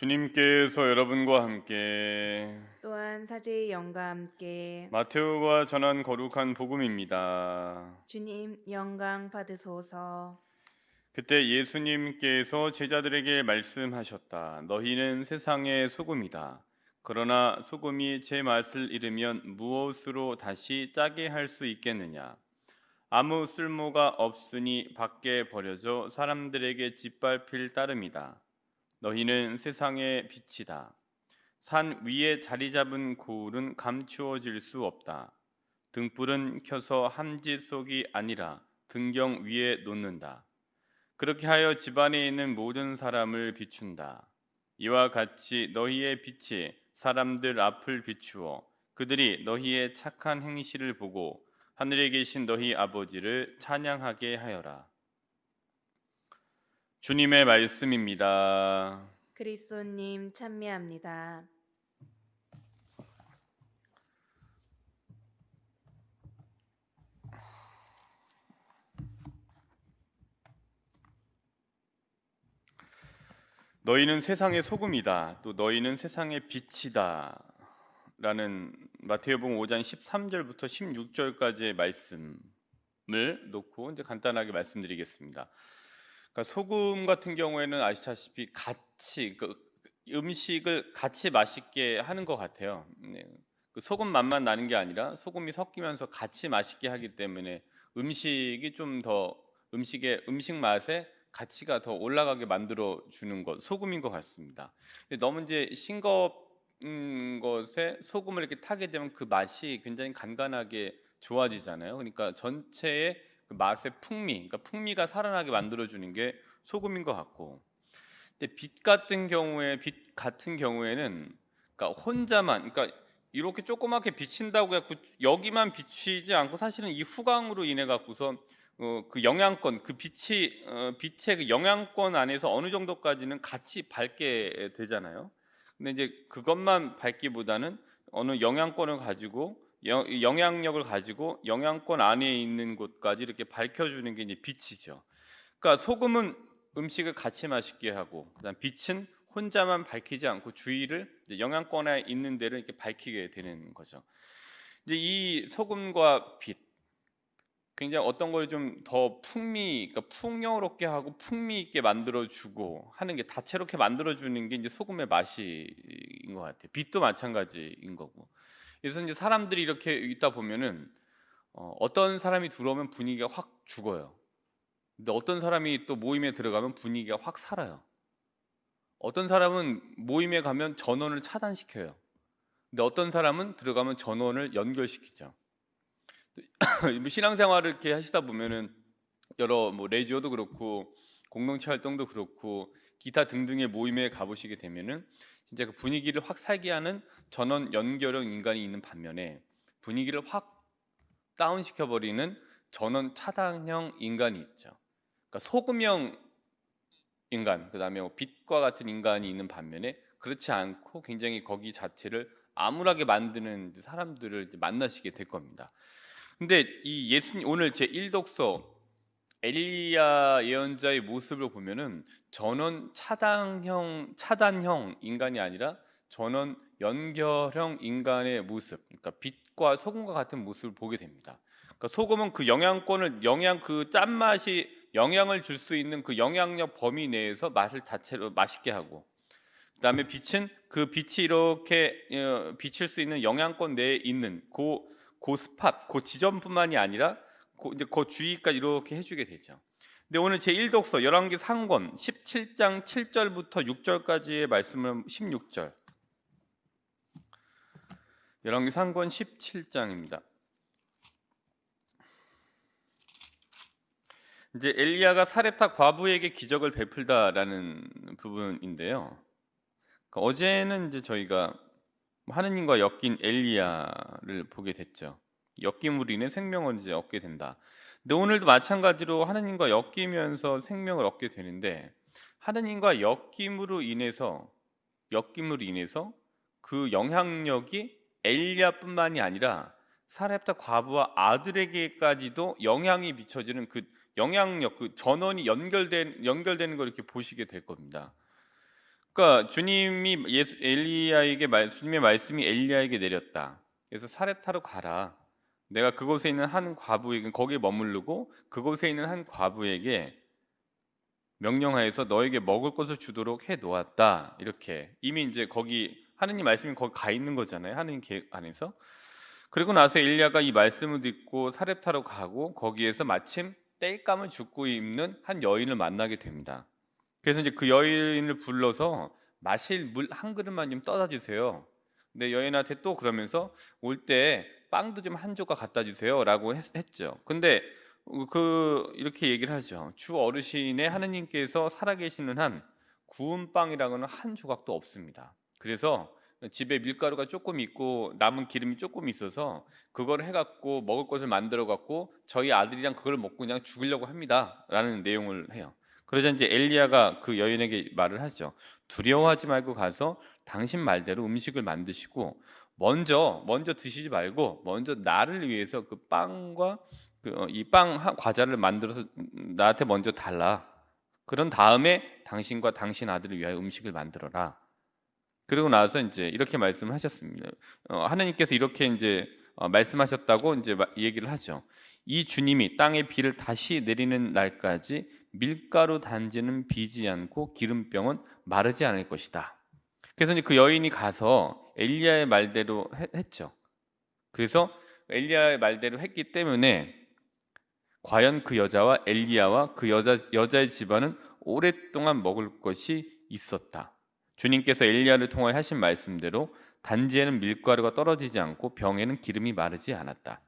주님께서 여러분과 함께 또한 사제의 영과 함께 마테오가 전한 거룩한 복음입니다. 주님 영광 받으소서. 그때 예수님께서 제자들에게 말씀하셨다. 너희는 세상의 소금이다. 그러나 소금이 제 맛을 잃으면 무엇으로 다시 짜게 할 수 있겠느냐? 아무 쓸모가 없으니 밖에 버려져 사람들에게 짓밟힐 따름이다. 너희는 세상의 빛이다. 산 위에 자리 잡은 고울은 감추어질 수 없다. 등불은 켜서 함지 속이 아니라 등경 위에 놓는다. 그렇게 하여 집안에 있는 모든 사람을 비춘다. 이와 같이 너희의 빛이 사람들 앞을 비추어 그들이 너희의 착한 행실을 보고 하늘에 계신 너희 아버지를 찬양하게 하여라. 주님의 말씀입니다. 그리스도님 찬미합니다. 너희는 세상의 소금이다. 또 너희는 세상의 빛이다. 라는 마태복음 5장 13절부터 16절까지의 말씀을 놓고 이제 간단하게 말씀드리겠습니다. 그러니까 소금 같은 경우에는 아시다시피 같이 음식을 같이 맛있게 하는 것 같아요. 그 소금 맛만 나는 게 아니라 소금이 섞이면서 같이 맛있게 하기 때문에 음식이 좀 더 음식의 음식 맛에 가치가 더 올라가게 만들어 주는 것 소금인 것 같습니다. 근데 너무 이제 싱거운 것에 소금을 이렇게 타게 되면 그 맛이 굉장히 간간하게 좋아지잖아요. 그러니까 전체의 그 맛의 풍미, 그러니까 풍미가 살아나게 만들어 주는 게 소금인 것 같고, 근데 빛 같은 경우에는 그러니까 혼자만, 그러니까 이렇게 조그맣게 비친다고 해서 여기만 비치지 않고 사실은 이 후광으로 인해 갖고서 그 영양권, 그 빛의 그 영양권 안에서 어느 정도까지는 같이 밝게 되잖아요. 근데 이제 그것만 밝기보다는 어느 영양권을 가지고 영향력을 가지고 영양권 안에 있는 곳까지 이렇게 밝혀주는 게 이제 빛이죠. 그러니까 소금은 음식을 같이 맛있게 하고, 그다음 빛은 혼자만 밝히지 않고 주위를 이제 영양권에 있는 데를 이렇게 밝히게 되는 거죠. 이제 이 소금과 빛, 굉장히 어떤 걸 좀 더 그러니까 풍요롭게 하고 풍미 있게 만들어주고 하는 게 다채롭게 만들어주는 게 이제 소금의 맛인 것 같아요. 빛도 마찬가지인 거고. 그래서 이제 사람들이 이렇게 있다 보면은 어떤 사람이 들어오면 분위기가 확 죽어요. 근데 어떤 사람이 또 모임에 들어가면 분위기가 확 살아요. 어떤 사람은 모임에 가면 전원을 차단시켜요. 근데 어떤 사람은 들어가면 전원을 연결시키죠. 뭐 신앙생활을 이렇게 하시다 보면은 여러 뭐 레지오도 그렇고 공동체 활동도 그렇고 기타 등등의 모임에 가보시게 되면은 진짜 그 분위기를 확 살게 하는 전원 연결형 인간이 있는 반면에 분위기를 확 다운시켜 버리는 전원 차단형 인간이 있죠. 그러니까 소금형 인간, 그다음에 뭐 빛과 같은 인간이 있는 반면에 그렇지 않고 굉장히 거기 자체를 암울하게 만드는 사람들을 이제 만나시게 될 겁니다. 근데 이 예수님 오늘 제 1독서 엘리야 예언자의 모습을 보면은 전원 차단형 인간이 아니라 전원 연결형 인간의 모습, 그러니까 빛과 소금과 같은 모습을 보게 됩니다. 그러니까 소금은 그 영양권을 그 짠맛이 영향을 줄 수 있는 그 영향력 범위 내에서 맛을 자체로 맛있게 하고, 그다음에 빛은 그 빛이 이렇게 비칠 수 있는 영향권 내에 있는 그 스팟, 그 지점뿐만이 아니라 이제 그 주위까지 이렇게 해주게 되죠. 근데 오늘 제 1독서 열왕기 상권 17장 7절부터 6절까지의 말씀을 16절. 열왕기 상권 17장입니다. 이제 엘리야가 사렙타 과부에게 기적을 베풀다라는 부분인데요. 그러니까 어제는 이제 저희가 하느님과 엮인 엘리야를 보게 됐죠. 엮임으로 인해 생명을 이제 얻게 된다. 근데 오늘도 마찬가지로 하느님과 엮이면서 생명을 얻게 되는데, 하느님과 엮임으로 인해서 그 영향력이 엘리야뿐만이 아니라 사렙타 과부와 아들에게까지도 영향이 미쳐지는 그 영향력, 그 전원이 연결되는 걸 이렇게 보시게 될 겁니다. 그러니까 주님의 말씀이 엘리야에게 내렸다. 그래서 사렙타로 가라. 내가 그곳에 있는 한 과부에게 거기에 머무르고 그곳에 있는 한 과부에게 명령하여서 너에게 먹을 것을 주도록 해 놓았다. 이렇게 이미 이제 거기 하느님 말씀이 거기 가 있는 거잖아요. 하느님 계획 안에서. 그리고 나서 엘리야가 이 말씀을 듣고 사렙타로 가고 거기에서 마침 땔감을 죽고 입는 한 여인을 만나게 됩니다. 그래서 이제 그 여인을 불러서 마실 물 한 그릇만 좀 떠다 주세요. 근데 여인한테 또 그러면서 올 때 빵도 좀 한 조각 갖다 주세요라고 했죠. 근데 이렇게 얘기를 하죠. 주 어르신의 하느님께서 살아계시는 한 구운 빵이라고는 한 조각도 없습니다. 그래서 집에 밀가루가 조금 있고 남은 기름이 조금 있어서 그걸 해갖고 먹을 것을 만들어갖고 저희 아들이랑 그걸 먹고 그냥 죽으려고 합니다라는 내용을 해요. 그러자 이제 엘리야가 그 여인에게 말을 하죠. 두려워하지 말고 가서 당신 말대로 음식을 만드시고 먼저 드시지 말고 먼저 나를 위해서 그 빵과 이 빵 과자를 만들어서 나한테 먼저 달라. 그런 다음에 당신과 당신 아들을 위하여 음식을 만들어라. 그리고 나서 이제 이렇게 말씀을 하셨습니다. 하나님께서 이렇게 이제 말씀하셨다고 이제 얘기를 하죠. 이 주님이 땅에 비를 다시 내리는 날까지 밀가루 단지는 비지 않고 기름병은 마르지 않을 것이다. 그래서 이제 그 여인이 가서 엘리야의 말대로 했죠. 그래서 엘리야의 말대로 했기 때문에 과연 그 여자와 엘리야와 그 여자의 집안은 오랫동안 먹을 것이 있었다. 주님께서 엘리야를 통하여 하신 말씀대로 단지에는 밀가루가 떨어지지 않고 병에는 기름이 마르지 않았다.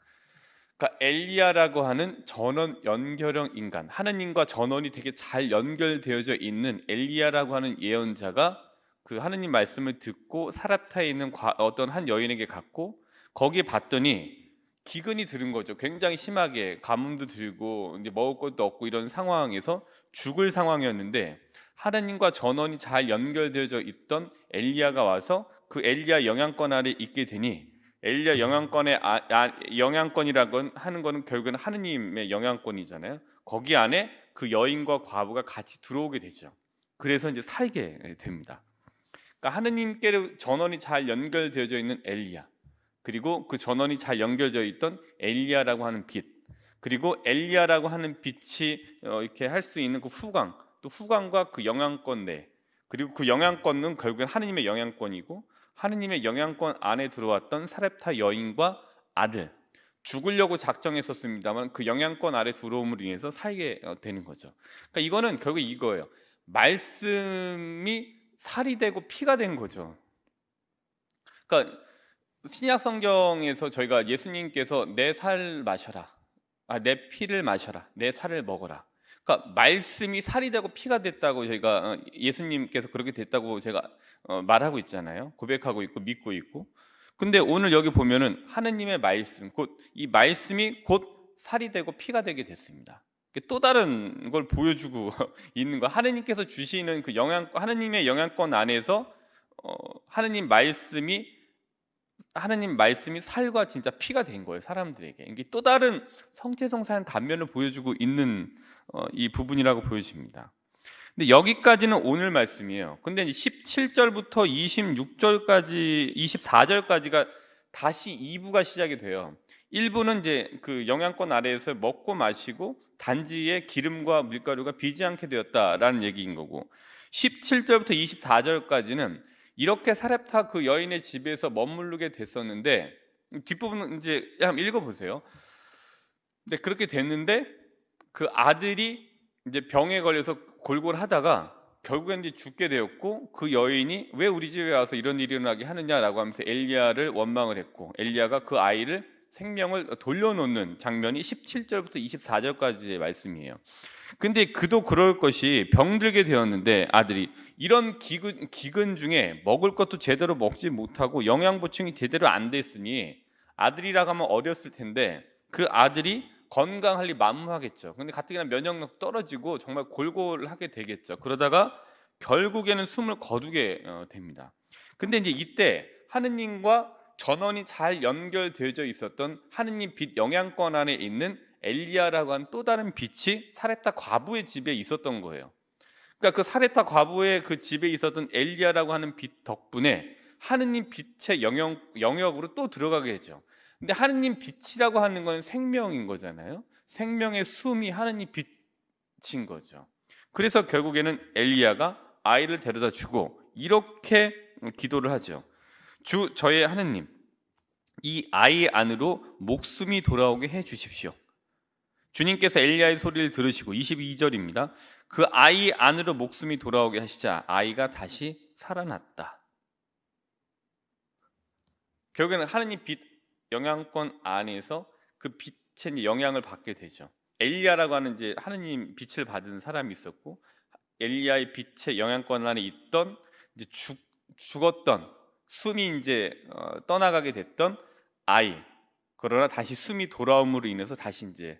그러니까 엘리야라고 하는 전원 연결형 인간, 하느님과 전원이 되게 잘 연결되어져 있는 엘리야라고 하는 예언자가 그 하느님 말씀을 듣고 사렙타에 있는 어떤 한 여인에게 갔고 거기에 봤더니 기근이 들은 거죠. 굉장히 심하게 가뭄도 들고 이제 먹을 것도 없고 이런 상황에서 죽을 상황이었는데 하느님과 전원이 잘 연결되어져 있던 엘리야가 와서 그 엘리야 영향권 아래 있게 되니 엘리야 영향권의 영향권이라고 하는 거는 결국은 하느님의 영향권이잖아요. 거기 안에 그 여인과 과부가 같이 들어오게 되죠. 그래서 이제 살게 됩니다. 그러니까 하느님께 전원이 잘 연결되어져 있는 엘리야, 그리고 그 전원이 잘 연결되어 있던 엘리야라고 하는 빛, 그리고 엘리야라고 하는 빛이 이렇게 할 수 있는 그 후광, 또 후광과 그 영향권 내, 그리고 그 영향권은 결국엔 하느님의 영향권이고 하느님의 영향권 안에 들어왔던 사렙타 여인과 아들, 죽으려고 작정했었습니다만 그 영향권 아래 들어옴으로 인해서 살게 되는 거죠. 그러니까 이거는 결국 이거예요. 말씀이 살이 되고 피가 된 거죠. 그러니까 신약 성경에서 저희가 예수님께서 내 살 마셔라, 내 피를 마셔라, 내 살을 먹어라. 그러니까 말씀이 살이 되고 피가 됐다고 저희가 예수님께서 그렇게 됐다고 제가 말하고 있잖아요. 고백하고 있고 믿고 있고. 근데 오늘 여기 보면은 하느님의 말씀, 곧 이 말씀이 곧 살이 되고 피가 되게 됐습니다. 또 다른 걸 보여주고 있는 거. 하느님께서 주시는 그 하느님의 영향권 안에서 하느님 말씀이 살과 진짜 피가 된 거예요, 사람들에게. 이게 또 다른 성체성사한 단면을 보여주고 있는 이 부분이라고 보여집니다. 근데 여기까지는 오늘 말씀이에요. 근데 17절부터 26절까지, 24절까지가 다시 2부가 시작이 돼요. 1부는 이제 그 영향권 아래에서 먹고 마시고 단지에 기름과 밀가루가 비지 않게 되었다라는 얘기인 거고, 17절부터 24절까지는 이렇게 사렙타 그 여인의 집에서 머무르게 됐었는데, 뒷부분은 이제 한번 읽어보세요. 근데 그렇게 됐는데 그 아들이 이제 병에 걸려서 골골하다가 결국엔 이제 죽게 되었고, 그 여인이 왜 우리 집에 와서 이런 일이 일어나게 하느냐라고 하면서 엘리야를 원망을 했고, 엘리야가 그 아이를 생명을 돌려놓는 장면이 17절부터 24절까지의 말씀이에요. 근데 그도 그럴 것이 병들게 되었는데 아들이 이런 기근 중에 먹을 것도 제대로 먹지 못하고 영양 보충이 제대로 안 됐으니, 아들이라고 하면 어렸을 텐데 그 아들이 건강할 리 만무하겠죠. 근데 가뜩이나 면역력 떨어지고 정말 골골하게 되겠죠. 그러다가 결국에는 숨을 거두게 됩니다. 근데 이제 이때 하느님과 전원이 잘 연결되어져 있었던 하느님 빛 영향권 안에 있는 엘리야라고 하는 또 다른 빛이 사렙타 과부의 집에 있었던 거예요. 그러니까 그 사렙타 과부의 그 집에 있었던 엘리야라고 하는 빛 덕분에 하느님 빛의 영역으로 또 들어가게 되죠. 근데 하느님 빛이라고 하는 건 생명인 거잖아요. 생명의 숨이 하느님 빛인 거죠. 그래서 결국에는 엘리야가 아이를 데려다 주고 이렇게 기도를 하죠. 주 저의 하느님, 이 아이 안으로 목숨이 돌아오게 해 주십시오. 주님께서 엘리야의 소리를 들으시고 22절입니다. 그 아이 안으로 목숨이 돌아오게 하시자 아이가 다시 살아났다. 결국에는 하느님 빛 영향권 안에서 그 빛의 영향을 받게 되죠. 엘리야라고 하는 이제 하느님 빛을 받은 사람이 있었고 엘리야의 빛의 영향권 안에 있던 이제 죽었던 숨이 이제 떠나가게 됐던 아이, 그러나 다시 숨이 돌아옴으로 인해서 다시 이제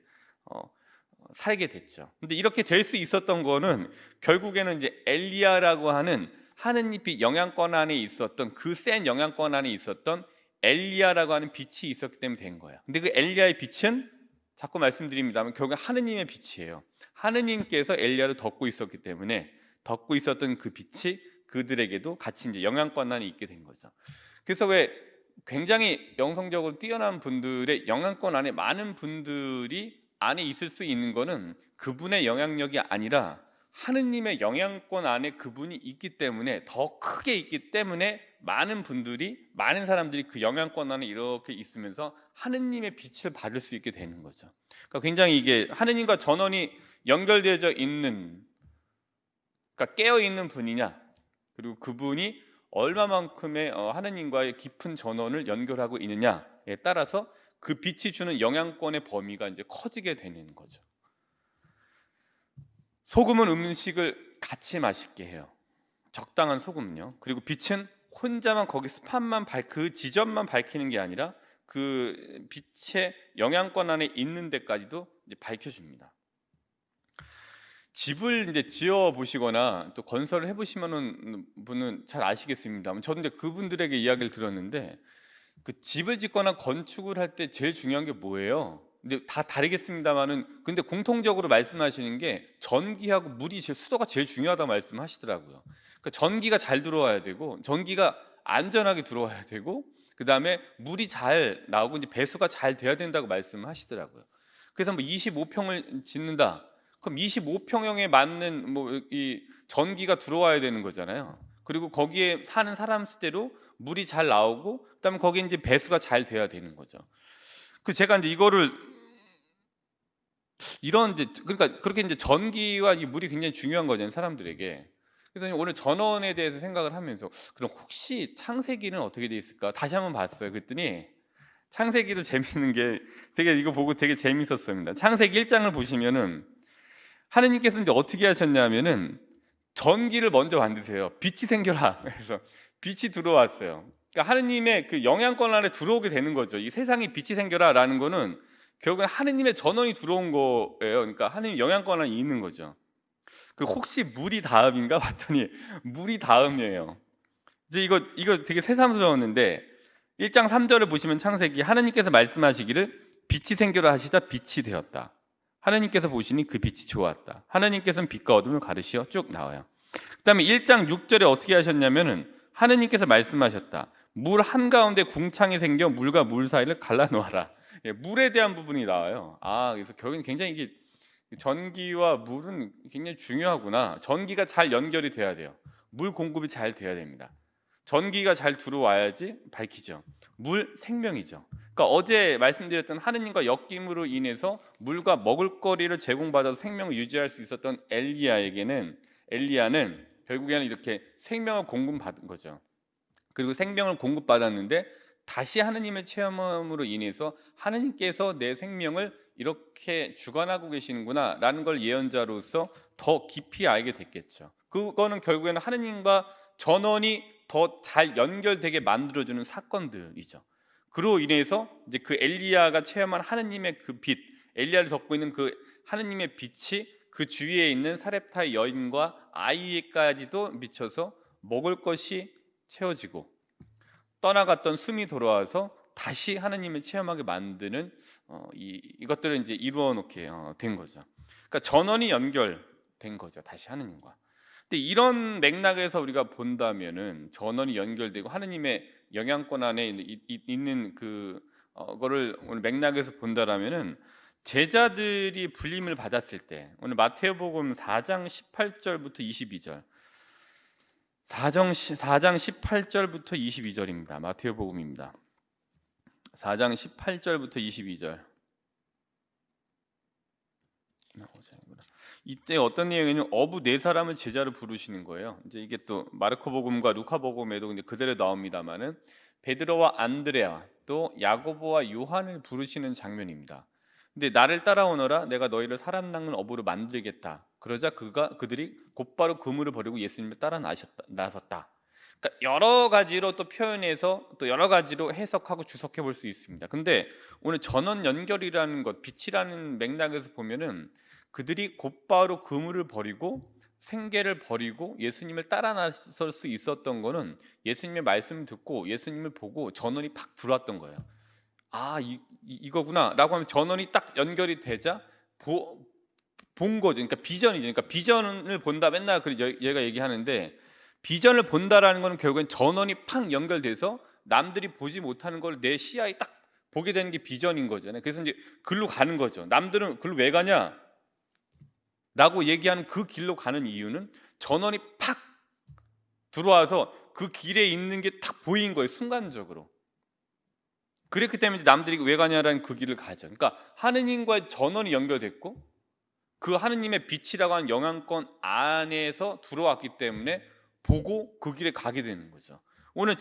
살게 됐죠. 근데 이렇게 될 수 있었던 거는 결국에는 이제 엘리야라고 하는 하느님 빛 영향권 안에 있었던 그 센 영향권 안에 있었던 엘리야라고 하는 빛이 있었기 때문에 된 거예요. 근데 그 엘리야의 빛은 자꾸 말씀드립니다만 결국 하느님의 빛이에요. 하느님께서 엘리야를 덮고 있었기 때문에 덮고 있었던 그 빛이 그들에게도 같이 이제 영향권 안에 있게 된 거죠. 그래서 왜 굉장히 영성적으로 뛰어난 분들의 영향권 안에 많은 분들이 안에 있을 수 있는 거는 그분의 영향력이 아니라 하느님의 영향권 안에 그분이 있기 때문에 더 크게 있기 때문에 많은 사람들이 그 영향권 안에 이렇게 있으면서 하느님의 빛을 받을 수 있게 되는 거죠. 그러니까 굉장히 이게 하느님과 전원이 연결되어져 있는, 그러니까 깨어 있는 분이냐, 그리고 그분이 얼마만큼의 하느님과의 깊은 전원을 연결하고 있느냐에 따라서 그 빛이 주는 영향권의 범위가 이제 커지게 되는 거죠. 소금은 음식을 같이 맛있게 해요. 적당한 소금은요. 그리고 빛은 혼자만 거기 스팟만 그 지점만 밝히는 게 아니라 그 빛의 영향권 안에 있는 데까지도 이제 밝혀줍니다. 집을 이제 지어 보시거나 또 건설을 해보시면은 분은 잘 아시겠습니다만 저도 이제 그분들에게 이야기를 들었는데 그 집을 짓거나 건축을 할 때 제일 중요한 게 뭐예요? 근데 다 다르겠습니다만은 근데 공통적으로 말씀하시는 게 전기하고 물이 수도가 제일 중요하다고 말씀하시더라고요. 그러니까 전기가 잘 들어와야 되고 전기가 안전하게 들어와야 되고 그 다음에 물이 잘 나오고 이제 배수가 잘 돼야 된다고 말씀하시더라고요. 그래서 뭐 25평을 짓는다. 그럼 25평형에 맞는 뭐 이 전기가 들어와야 되는 거잖아요. 그리고 거기에 사는 사람 수대로 물이 잘 나오고 그다음에 거기에 이제 배수가 잘 돼야 되는 거죠. 그 제가 이제 이거를 이런 이제 그러니까 그렇게 이제 전기와 이 물이 굉장히 중요한 거잖아요, 사람들에게. 그래서 오늘 전원에 대해서 생각을 하면서 그럼 혹시 창세기는 어떻게 돼 있을까? 다시 한번 봤어요. 그랬더니 창세기도 재미있는 게 되게 이거 보고 되게 재밌었습니다. 창세기 1장을 보시면은 하느님께서 이제 어떻게 하셨냐면은 전기를 먼저 만드세요. 빛이 생겨라. 그래서 빛이 들어왔어요. 그러니까 하느님의 그 영향권 안에 들어오게 되는 거죠. 이 세상에 빛이 생겨라라는 거는 결국은 하느님의 전원이 들어온 거예요. 그러니까 하느님 영향권 안에 있는 거죠. 그 혹시 물이 다음인가 봤더니 물이 다음이에요. 이제 이거 되게 새삼스러웠는데 1장 3절을 보시면 창세기 하느님께서 말씀하시기를 빛이 생겨라 하시자 빛이 되었다. 하느님께서 보시니 그 빛이 좋았다. 하느님께서는 빛과 어둠을 가르시어 쭉 나와요. 그다음에 1장 6절에 어떻게 하셨냐면은 하느님께서 말씀하셨다. 물 한가운데 궁창이 생겨 물과 물 사이를 갈라놓아라. 물에 대한 부분이 나와요. 그래서 결국엔 굉장히 이게 전기와 물은 굉장히 중요하구나. 전기가 잘 연결이 돼야 돼요. 물 공급이 잘 돼야 됩니다. 전기가 잘 들어와야지 밝히죠. 물 생명이죠. 그러니까 어제 말씀드렸던 하느님과 엮임으로 인해서 물과 먹을거리를 제공받아서 생명을 유지할 수 있었던 엘리야는 결국에는 이렇게 생명을 공급받은 거죠. 그리고 생명을 공급받았는데 다시 하느님의 체험으로 인해서 하느님께서 내 생명을 이렇게 주관하고 계시는구나 라는 걸 예언자로서 더 깊이 알게 됐겠죠. 그거는 결국에는 하느님과 전원이 더 잘 연결되게 만들어주는 사건들이죠. 그로 인해서 이제 그 엘리야가 체험한 하느님의 그 빛, 엘리야를 덮고 있는 그 하느님의 빛이 그 주위에 있는 사렙타의 여인과 아이에까지도 미쳐서 먹을 것이 채워지고 떠나갔던 숨이 돌아와서 다시 하느님을 체험하게 만드는 이것들을 이제 이루어 놓게 된 거죠. 그러니까 전원이 연결된 거죠. 다시 하느님과. 근데 이런 맥락에서 우리가 본다면은 전원이 연결되고 하느님의 영향권 안에 있는 거를 오늘 맥락에서 본다라면은 제자들이 불림을 받았을 때 오늘 마태복음 4장 18절부터 22절 4장 18절부터 22절입니다. 마태복음입니다. 4장 18절부터 22절. 이때 어떤 내용이냐면 어부 네 사람을 제자로 부르시는 거예요. 이제 이게 또 마르코복음과 루카복음에도 이제 그대로 나옵니다만은 베드로와 안드레아 또 야고보와 요한을 부르시는 장면입니다. 근데 나를 따라오너라 내가 너희를 사람 낚는 어부로 만들겠다. 그러자 그들이 곧바로 그물을 버리고 예수님을 따라 나섰다. 그러니까 여러 가지로 또 표현해서 또 여러 가지로 해석하고 주석해 볼 수 있습니다. 근데 오늘 전원 연결이라는 것, 빛이라는 맥락에서 보면은 그들이 곧바로 그물을 버리고 생계를 버리고 예수님을 따라 나설 수 있었던 거는 예수님의 말씀을 듣고 예수님을 보고 전원이 팍 들어왔던 거예요. 아, 이거구나라고 하면 전원이 딱 연결이 되자 본 거죠. 그러니까 비전이죠. 그러니까 비전을 본다 맨날 얘가 얘기하는데 비전을 본다라는 거는 결국엔 전원이 팍 연결돼서 남들이 보지 못하는 걸 내 시야에 딱 보게 되는 게 비전인 거잖아요. 그래서 이제 글로 가는 거죠. 남들은 글로 왜 가냐? 라고 얘기하는 그 길로 가는 이유는 전원이 팍 들어와서 그 길에 있는 게 딱 보인 거예요. 순간적으로. 그렇기 때문에 남들이 왜 가냐라는 그 길을 가죠. 그러니까 하느님과의 전원이 연결됐고 그 하느님의 빛이라고 하는 영향권 안에서 들어왔기 때문에 보고 그 길에 가게 되는 거죠. 오늘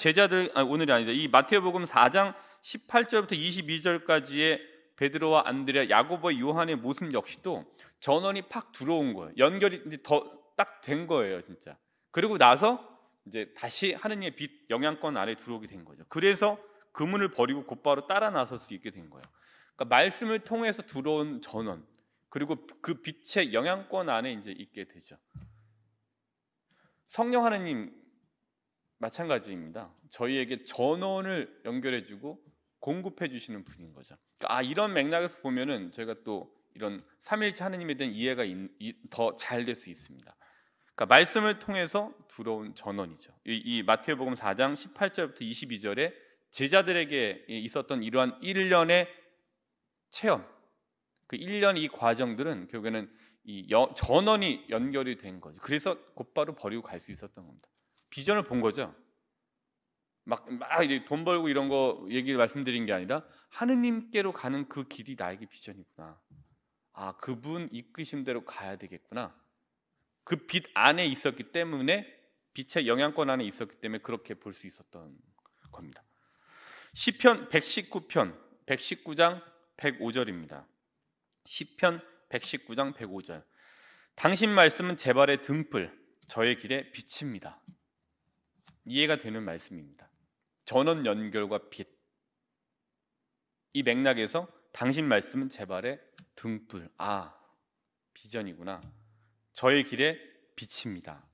오늘이 아니다. 이 마태복음 4장 18절부터 22절까지의 베드로와 안드레아, 야고보와 요한의 모습 역시도 전원이 팍 들어온 거예요. 연결이 더 딱 된 거예요, 진짜. 그리고 나서 이제 다시 하느님의 빛 영향권 안에 들어오게 된 거죠. 그래서 그물을 버리고 곧바로 따라 나설 수 있게 된 거예요. 그러니까 말씀을 통해서 들어온 전원, 그리고 그 빛의 영향권 안에 이제 있게 되죠. 성령 하느님 마찬가지입니다. 저희에게 전원을 연결해주고 공급해주시는 분인 거죠. 그러니까 이런 맥락에서 보면은 저희가 또 이런 삼일체 하느님에 대한 이해가 더 잘 될 수 있습니다. 그러니까 말씀을 통해서 들어온 전원이죠. 이 마태복음 4장 18절부터 22절에 제자들에게 있었던 이러한 1년의 체험, 그 1년 이 과정들은 결국에는 전원이 연결이 된 거죠. 그래서 곧바로 버리고 갈 수 있었던 겁니다. 비전을 본 거죠. 막 돈 벌고 이런 거 얘기를 말씀드린 게 아니라 하느님께로 가는 그 길이 나에게 비전이구나. 그분 이끄심대로 가야 되겠구나. 그 빛 안에 있었기 때문에 빛의 영향권 안에 있었기 때문에 그렇게 볼 수 있었던 겁니다. 시편 119편 119장 105절입니다. 시편 119장 105절. 당신 말씀은 제 발의 등불, 저의 길에 빛입니다. 이해가 되는 말씀입니다. 전원 연결과 빛. 이 맥락에서 당신 말씀은 제 발의 등불. 비전이구나. 저의 길에 빛입니다.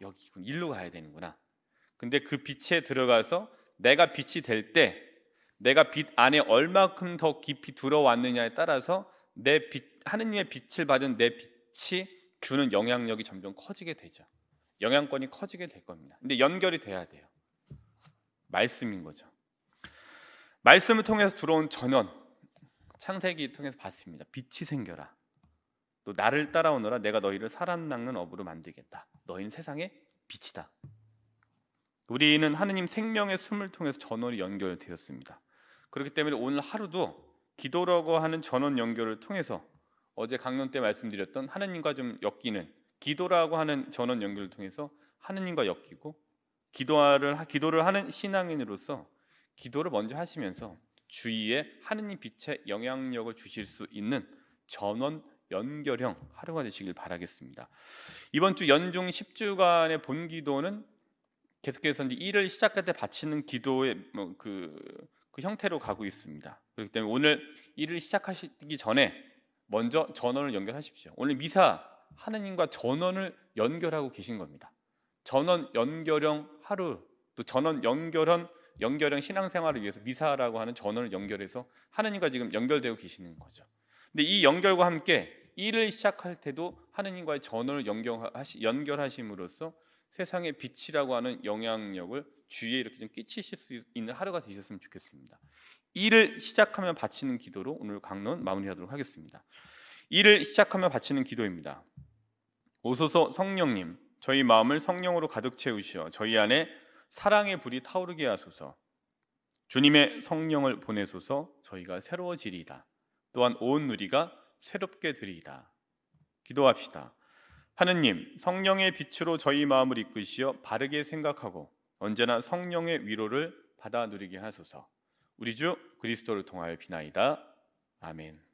여기군. 일로 가야 되는구나. 근데 그 빛에 들어가서 내가 빛이 될 때 내가 빛 안에 얼마큼 더 깊이 들어왔느냐에 따라서 하느님의 빛을 받은 내 빛이 주는 영향력이 점점 커지게 되죠. 영향권이 커지게 될 겁니다. 근데 연결이 돼야 돼요. 말씀인 거죠. 말씀을 통해서 들어온 전원, 창세기 통해서 봤습니다. 빛이 생겨라. 또 나를 따라오너라 내가 너희를 사람 낚는 어부로 만들겠다. 너희는 세상의 빛이다. 우리는 하느님 생명의 숨을 통해서 전원이 연결되었습니다. 그렇기 때문에 오늘 하루도 기도라고 하는 전원 연결을 통해서 어제 강론 때 말씀드렸던 하느님과 좀 엮이는 기도라고 하는 전원 연결을 통해서 하느님과 엮이고 기도를 하는 신앙인으로서 기도를 먼저 하시면서 주위에 하느님 빛의 영향력을 주실 수 있는 전원 연결형 하루가 되시길 바라겠습니다. 이번 주 연중 10주간의 본기도는 계속해서 이제 일을 시작할 때 바치는 기도의 그 형태로 가고 있습니다. 그렇기 때문에 오늘 일을 시작하시기 전에 먼저 전원을 연결하십시오. 오늘 미사 하느님과 전원을 연결하고 계신 겁니다. 전원 연결형 하루, 또 전원 연결형 신앙생활을 위해서 미사라고 하는 전원을 연결해서 하느님과 지금 연결되고 계시는 거죠. 근데 이 연결과 함께 일을 시작할 때도 하느님과의 전원을 연결하심으로써 세상의 빛이라고 하는 영향력을 주위에 이렇게 좀 끼치실 수 있는 하루가 되셨으면 좋겠습니다. 일을 시작하며 바치는 기도로 오늘 강론 마무리하도록 하겠습니다. 일을 시작하며 바치는 기도입니다. 오소서 성령님, 저희 마음을 성령으로 가득 채우시어 저희 안에 사랑의 불이 타오르게 하소서. 주님의 성령을 보내소서. 저희가 새로워지리이다. 또한 온 누리가 새롭게 되리이다. 기도합시다. 하느님, 성령의 빛으로 저희 마음을 이끄시어 바르게 생각하고 언제나 성령의 위로를 받아 누리게 하소서. 우리 주 그리스도를 통하여 비나이다. 아멘.